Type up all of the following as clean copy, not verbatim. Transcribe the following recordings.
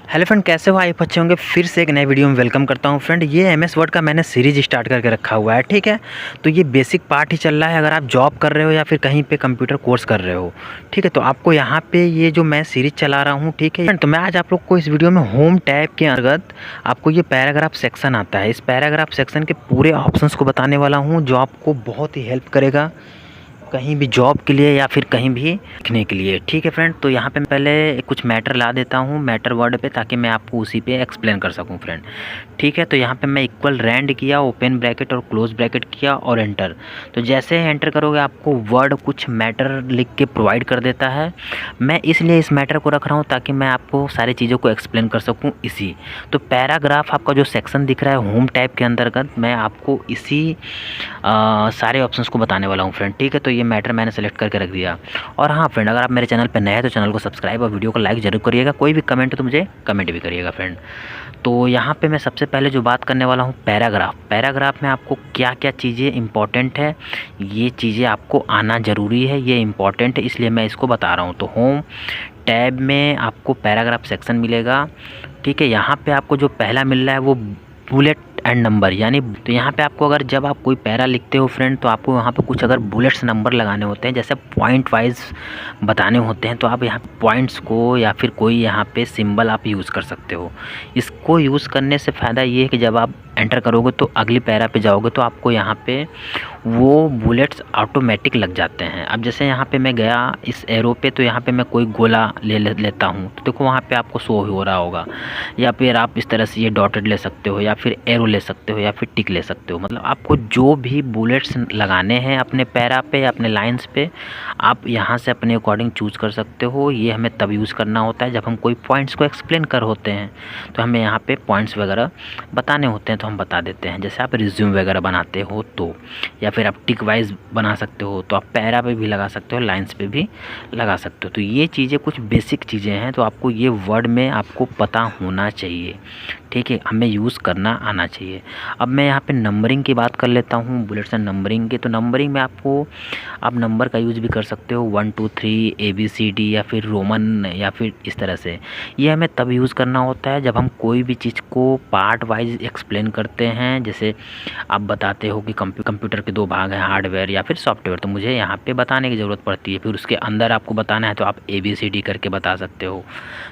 Hello friend, कैसे हो? आप अच्छे होंगे। फिर से एक नए वीडियो में वेलकम करता हूं फ्रेंड। ये एमएस वर्ड का मैंने सीरीज स्टार्ट करके रखा हुआ है, ठीक है। तो ये बेसिक पार्ट ही चल रहा है। अगर आप जॉब कर रहे हो या फिर कहीं पे कंप्यूटर कोर्स कर रहे हो, ठीक है, तो आपको यहाँ पे ये जो मैं सीरीज चला रहा हूँ, ठीक है। तो मैं आज आप लोग को इस वीडियो में होम टैब के अंतर्गत आपको ये पैराग्राफ सेक्शन आता है, इस पैराग्राफ सेक्शन के पूरे ऑप्शंस को बताने वाला हूँ, जो आपको बहुत ही हेल्प करेगा कहीं भी जॉब के लिए या फिर कहीं भी लिखने के लिए, ठीक है फ्रेंड। तो यहाँ पे मैं पहले कुछ मैटर ला देता हूँ मैटर वर्ड पे, ताकि मैं आपको उसी पे एक्सप्लेन कर सकूँ फ्रेंड, ठीक है। तो यहाँ पे मैं इक्वल रैंड किया, ओपन ब्रैकेट और क्लोज ब्रैकेट किया और एंटर। तो जैसे एंटर करोगे आपको वर्ड कुछ मैटर लिख के प्रोवाइड कर देता है। मैं इसलिए इस मैटर को रख रहा हूँ ताकि मैं आपको सारी चीज़ों को एक्सप्लेन कर सकूँ इसी। तो पैराग्राफ आपका जो सेक्शन दिख रहा है होम टैब के अंतर्गत, मैं आपको इसी सारे ऑप्शंस को बताने वाला हूँ फ्रेंड, ठीक है। तो ये मैटर मैंने सेलेक्ट करके रख दिया। और हाँ फ्रेंड, अगर आप मेरे चैनल पर नए हैं तो चैनल को सब्सक्राइब और वीडियो को लाइक ज़रूर करिएगा। कोई भी कमेंट हो तो मुझे कमेंट भी करिएगा फ्रेंड। तो यहाँ पे मैं सबसे पहले जो बात करने वाला हूँ पैराग्राफ में आपको क्या क्या चीज़ें इंपॉर्टेंट है, ये चीज़ें आपको आना ज़रूरी है, ये इंपॉर्टेंट है, इसलिए मैं इसको बता रहा हूँ। तो होम टैब में आपको पैराग्राफ सेक्शन मिलेगा, ठीक है। यहाँ पे आपको जो पहला मिल रहा है वो बुलेट एंड नंबर, यानी तो यहाँ पे आपको अगर जब आप कोई पैरा लिखते हो फ्रेंड, तो आपको यहाँ पे कुछ अगर बुलेट्स नंबर लगाने होते हैं, जैसे पॉइंट वाइज बताने होते हैं, तो आप यहाँ पॉइंट्स को या फिर कोई यहाँ पे सिंबल आप यूज़ कर सकते हो। इसको यूज़ करने से फ़ायदा ये है कि जब आप एंटर करोगे तो अगली पैरा पे जाओगे तो आपको यहाँ पे वो बुलेट्स ऑटोमेटिक लग जाते हैं। अब जैसे यहाँ पे मैं गया इस एरो पे, तो यहाँ पे मैं कोई गोला लेता हूँ, तो देखो वहाँ पे आपको शो हो रहा होगा। या फिर आप इस तरह से ये डॉटेड ले सकते हो, या फिर एरो ले सकते हो, या फिर टिक ले सकते हो। मतलब आपको जो भी बुलेट्स लगाने हैं अपने पैरा पे या अपने लाइन्स पे, आप यहाँ से अपने अकॉर्डिंग चूज़ कर सकते हो। ये हमें तब यूज़ करना होता है जब हम कोई पॉइंट्स को एक्सप्लेन कर होते हैं, तो हमें यहाँ पे पॉइंट्स वगैरह बताने होते हैं, तो हम बता देते हैं। जैसे आप रिज्यूम वगैरह बनाते हो तो, या फिर आप टिक वाइज बना सकते हो, तो आप पैरा पे भी लगा सकते हो, लाइंस पे भी लगा सकते हो। तो ये चीज़ें कुछ बेसिक चीज़ें हैं, तो आपको ये वर्ड में आपको पता होना चाहिए, ठीक है, हमें यूज़ करना आना चाहिए। अब मैं यहाँ पे नंबरिंग की बात कर लेता हूँ, बुलेट्स एंड नंबरिंग के। तो नंबरिंग में आपको आप नंबर का यूज़ भी कर सकते हो, 1 2 3 ABCD, या फिर रोमन, या फिर इस तरह से। ये हमें तब यूज़ करना होता है जब हम कोई भी चीज़ को पार्ट वाइज एक्सप्लेन करते हैं। जैसे आप बताते हो कि कंप्यूटर के 2 भाग हैं, हार्डवेयर या फिर सॉफ्टवेयर, तो मुझे यहाँ पे बताने की ज़रूरत पड़ती है। फिर उसके अंदर आपको बताना है तो आप ABCD करके बता सकते हो।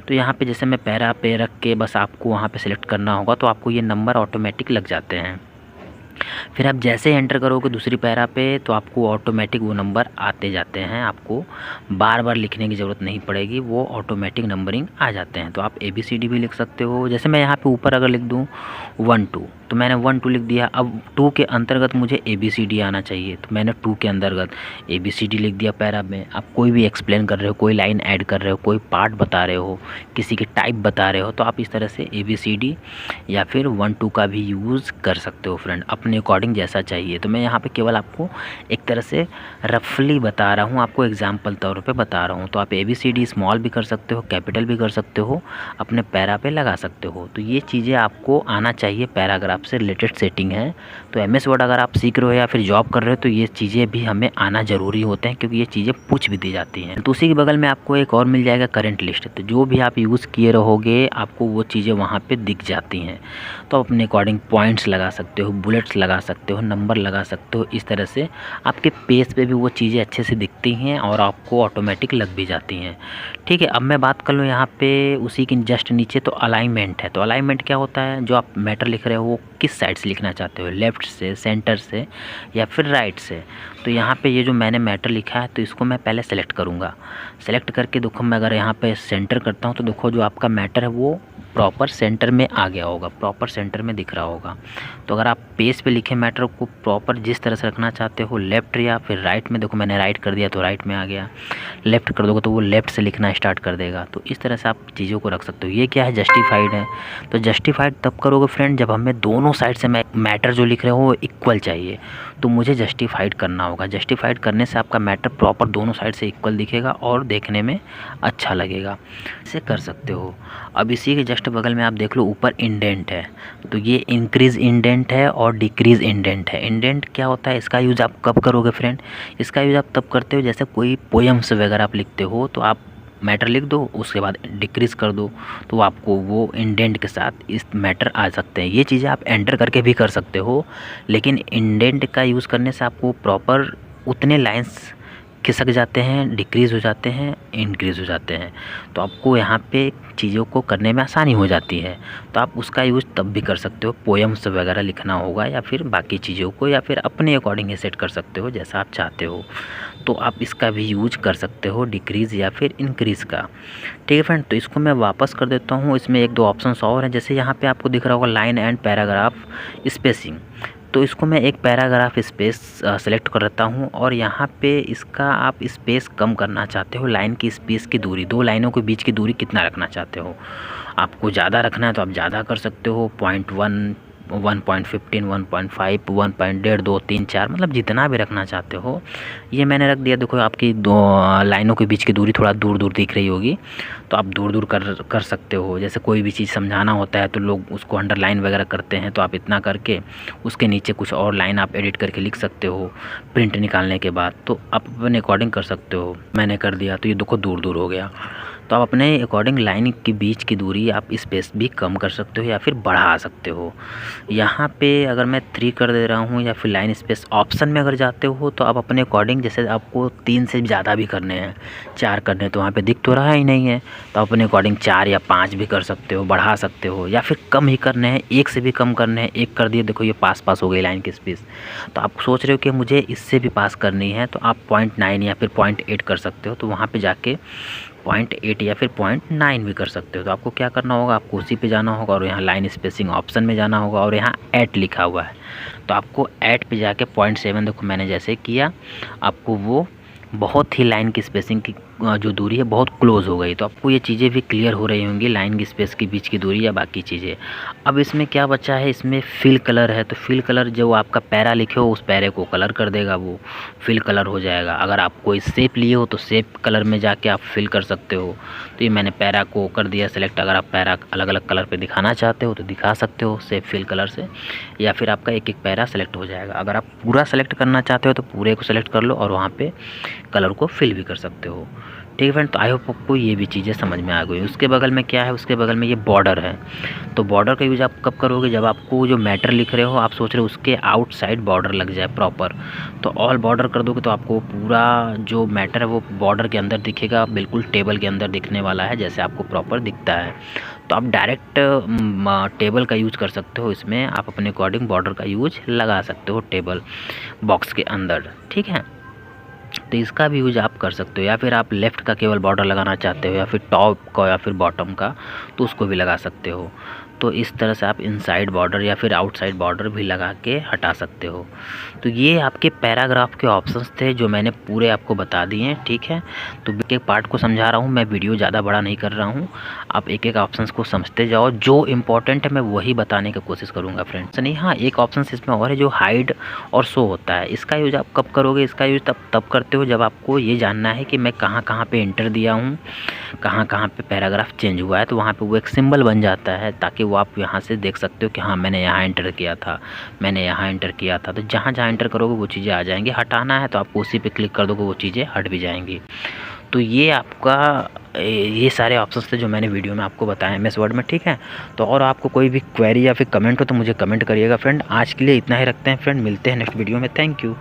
तो यहाँ पे जैसे मैं पैरा पे रख के बस आपको वहाँ पे सिलेक्ट करना होगा, तो आपको ये नंबर ऑटोमेटिक लग जाते हैं। फिर आप जैसे एंटर करोगे दूसरी पैरा पे, तो आपको ऑटोमेटिक वो नंबर आते जाते हैं, आपको बार बार लिखने की ज़रूरत नहीं पड़ेगी, वो ऑटोमेटिक नंबरिंग आ जाते हैं। तो आप ABCD भी लिख सकते हो। जैसे मैं यहाँ पे ऊपर अगर लिख दूँ 1 2, तो मैंने 1 2 लिख दिया। अब 2 के अंतर्गत मुझे ABCD आना चाहिए, तो मैंने 2 के अंतर्गत ABCD लिख दिया पैरा में। आप कोई भी एक्सप्लेन कर रहे हो, कोई लाइन ऐड कर रहे हो, कोई पार्ट बता रहे हो, किसी के टाइप बता रहे हो, तो आप इस तरह से ABCD या फिर 1 2 का भी यूज़ कर सकते हो फ्रेंड, अपने अकॉर्डिंग जैसा चाहिए। तो मैं यहाँ पे केवल आपको एक तरह से रफली बता रहा हूँ, आपको एग्जाम्पल तौर पे बता रहा हूँ। तो आप ABCD स्मॉल भी कर सकते हो, कैपिटल भी कर सकते हो, अपने पैरा पे लगा सकते हो। तो ये चीज़ें आपको आना चाहिए, पैराग्राफ से रिलेटेड सेटिंग है। तो MS वर्ड अगर आप सीख रहे हो या फिर जॉब कर रहे हो, तो ये चीज़ें भी हमें आना ज़रूरी होते हैं, क्योंकि ये चीज़ें पूछ भी दी जाती हैं। तो उसी के बगल में आपको एक और मिल जाएगा करंट लिस्ट। तो जो भी आप यूज़ किए रहोगे आपको वो चीज़ें वहाँ पे दिख जाती हैं। तो आप अपने अकॉर्डिंग पॉइंट्स लगा सकते हो, बुलेट्स लगा सकते हो, नंबर लगा सकते हो। इस तरह से आपके पेज पे भी वो चीज़ें अच्छे से दिखती हैं और आपको ऑटोमेटिक लग भी जाती हैं, ठीक है। अब मैं बात कर लूँ यहाँ पे उसी के जस्ट नीचे, तो अलाइनमेंट है। तो अलाइनमेंट क्या होता है, जो आप मैटर लिख रहे हो वो किस साइड से लिखना चाहते हो, लेफ़्ट से, सेंटर से, या फिर राइट से। तो यहाँ पे ये जो मैंने मैटर लिखा है, तो इसको मैं पहले सेलेक्ट करूँगा। सेलेक्ट करके देखो, मैं अगर यहाँ पे सेंटर करता हूँ, तो देखो जो आपका मैटर है वो प्रॉपर सेंटर में आ गया होगा, प्रॉपर सेंटर में दिख रहा होगा। तो अगर आप पेज पे लिखे मैटर को प्रॉपर जिस तरह से रखना चाहते हो, लेफ़्ट या फिर राइट में, देखो मैंने राइट कर दिया तो राइट में आ गया, लेफ़्ट कर दोगे तो वो लेफ़्ट से लिखना स्टार्ट कर देगा। तो इस तरह से आप चीज़ों को रख सकते हो। ये क्या है, जस्टिफाइड है। तो जस्टिफाइड तब करोगे फ्रेंड जब हमें दोनों साइड से मैटर जो लिख रहे हो वो इक्वल चाहिए, तो मुझे जस्टिफाइड करना होगा। जस्टिफाइड करने से आपका मैटर प्रॉपर दोनों साइड से इक्वल दिखेगा और देखने में अच्छा लगेगा। इसे कर सकते हो। अब इसी के जस्ट बगल में आप देख लो ऊपर इंडेंट है। तो ये इंक्रीज़ इंडेंट है और डिक्रीज़ इंडेंट है। इंडेंट क्या होता है, इसका यूज़ आप कब करोगे फ्रेंड, इसका यूज़ आप तब करते हो जैसे कोई पोएम्स वगैरह आप लिखते हो, तो आप मैटर लिख दो, उसके बाद डिक्रीज़ कर दो, तो आपको वो इंडेंट के साथ इस मैटर आ सकते हैं। ये चीज़ें आप एंटर करके भी कर सकते हो, लेकिन इंडेंट का यूज़ करने से आपको प्रॉपर उतने लाइंस खिसक जाते हैं, डिक्रीज़ हो जाते हैं, इंक्रीज़ हो जाते हैं, तो आपको यहाँ पे चीज़ों को करने में आसानी हो जाती है। तो आप उसका यूज़ तब भी कर सकते हो, पोएम्स वगैरह लिखना होगा या फिर बाकी चीज़ों को, या फिर अपने अकॉर्डिंग सेट कर सकते हो जैसा आप चाहते हो। तो आप इसका भी यूज कर सकते हो, डिक्रीज़ या फिर इंक्रीज़ का। ठीक है फ्रेंड, तो इसको मैं वापस कर देता हूँ। इसमें 1-2 ऑप्शंस और हैं, जैसे यहाँ पे आपको दिख रहा होगा लाइन एंड पैराग्राफ स्पेसिंग। तो इसको मैं एक पैराग्राफ स्पेस सेलेक्ट कर लेता हूँ, और यहाँ पे इसका आप स्पेस कम करना चाहते हो, लाइन की स्पेस की दूरी, 2 लाइनों के बीच की दूरी कितना रखना चाहते हो। आपको ज़्यादा रखना है तो आप ज़्यादा कर सकते हो, 0.1, 1.15, 1.5, 1.5, 2, 3, 4, मतलब जितना भी रखना चाहते हो। ये मैंने रख दिया। देखो आपकी 2 लाइनों के बीच की दूरी थोड़ा दूर दूर दिख रही होगी, तो आप दूर दूर कर सकते हो। जैसे कोई भी चीज़ समझाना होता है तो लोग उसको अंडरलाइन वगैरह करते हैं, तो आप इतना करके उसके नीचे कुछ और लाइन आप एडिट करके लिख सकते हो प्रिंट निकालने के बाद। तो आप अपने अकॉर्डिंग कर सकते हो। मैंने कर दिया तो ये देखो दूर दूर हो गया। तो आप अपने अकॉर्डिंग लाइन के बीच की दूरी आप स्पेस भी कम कर सकते हो या फिर बढ़ा सकते हो। यहाँ पे अगर मैं 3 कर दे रहा हूँ, या फिर लाइन स्पेस ऑप्शन में अगर जाते हो तो आप अपने अकॉर्डिंग, जैसे आपको 3 से ज़्यादा भी करने हैं, 4 करने हैं, तो वहाँ पे दिख तो रहा ही नहीं है, तो आप अपने अकॉर्डिंग 4 या 5 भी कर सकते हो, बढ़ा सकते हो, या फिर कम ही करने हैं, 1 से भी कम करने हैं। 1 कर दिए, देखो ये पास हो गई लाइन की स्पेस। तो आप सोच रहे हो कि मुझे इससे भी पास करनी है, तो आप 0.9 या फिर 0.8 कर सकते हो। तो वहाँ पे जाके 0.8 या फिर 0.9 भी कर सकते हो। तो आपको क्या करना होगा, आपको उसी पे जाना होगा और यहाँ लाइन स्पेसिंग ऑप्शन में जाना होगा, और यहाँ 8 लिखा हुआ है, तो आपको 8 पे जाके 0.7, देखो मैंने जैसे किया, आपको वो बहुत ही लाइन की स्पेसिंग की जो दूरी है बहुत क्लोज़ हो गई। तो आपको ये चीज़ें भी क्लियर हो रही होंगी, लाइन की स्पेस के बीच की दूरी या बाकी चीज़ें। अब इसमें क्या बचा है, इसमें फिल कलर है। तो फिल कलर जो आपका पैरा लिखे हो उस पैरे को कलर कर देगा, वो फिल कलर हो जाएगा। अगर आप कोई शेप लिए हो तो शेप कलर में जाके आप फिल कर सकते हो। तो ये मैंने पैरा को कर दिया सेलेक्ट। अगर आप पैरा अलग अलग कलर पर दिखाना चाहते हो तो दिखा सकते हो शेप फिल कलर से, या फिर आपका एक एक पैरा सेलेक्ट हो जाएगा। अगर आप पूरा सेलेक्ट करना चाहते हो तो पूरे को सेलेक्ट कर लो और वहाँ पे कलर को फिल भी कर सकते हो। ठीक है फ्रेंड, तो आई होप आपको ये भी चीज़ें समझ में आ गई। उसके बगल में क्या है, उसके बगल में ये बॉर्डर है। तो बॉर्डर का यूज़ आप कब करोगे, जब आपको जो मैटर लिख रहे हो आप सोच रहे हो उसके आउटसाइड बॉर्डर लग जाए प्रॉपर। तो ऑल बॉर्डर कर दोगे तो आपको पूरा जो मैटर है वो बॉर्डर के अंदर दिखेगा, बिल्कुल टेबल के अंदर दिखने वाला है जैसे आपको प्रॉपर दिखता है। तो आप डायरेक्ट टेबल का यूज़ कर सकते हो। इसमें आप अपने अकॉर्डिंग बॉर्डर का यूज लगा सकते हो टेबल बॉक्स के अंदर। ठीक है, तो इसका भी यूज आप कर सकते हो, या फिर आप लेफ़्ट का केवल बॉर्डर लगाना चाहते हो, या फिर टॉप का या फिर बॉटम का, तो उसको भी लगा सकते हो। तो इस तरह से आप इनसाइड बॉर्डर या फिर आउटसाइड बॉर्डर भी लगा के हटा सकते हो। तो ये आपके पैराग्राफ के ऑप्शंस थे जो मैंने पूरे आपको बता दिए हैं। ठीक है, तो एक एक पार्ट को समझा रहा हूँ मैं, वीडियो ज़्यादा बड़ा नहीं कर रहा हूँ। आप एक एक ऑप्शंस को समझते जाओ, जो इम्पोर्टेंट है मैं वही बताने की कोशिश करूँगा फ्रेंड्स। नहीं, हाँ, एक ऑप्शन इसमें और है जो हाइड और शो होता है। इसका यूज आप कब करोगे, इसका यूज तब करते हो जब आपको ये जानना है कि मैं कहाँ कहाँ पे एंटर दिया हूँ, कहाँ कहाँ पे पैराग्राफ चेंज हुआ है। तो वहाँ पे वो एक सिंबल बन जाता है, ताकि वो आप यहाँ से देख सकते हो कि हाँ मैंने यहाँ एंटर किया था, मैंने यहाँ एंटर किया था। तो जहाँ जहाँ एंटर करोगे वो चीज़ें आ जाएंगी। हटाना है तो आपको उसी पे क्लिक कर दोगे, वो चीज़ें हट भी जाएंगी। तो ये आपका ये सारे ऑप्शंस थे जो मैंने वीडियो में आपको बताया MS वर्ड में। ठीक है, तो और आपको कोई भी क्वेरी या फिर कमेंट हो तो मुझे कमेंट करिएगा फ्रेंड। आज के लिए इतना ही रखते हैं फ्रेंड, मिलते हैं नेक्स्ट वीडियो में। Thank you.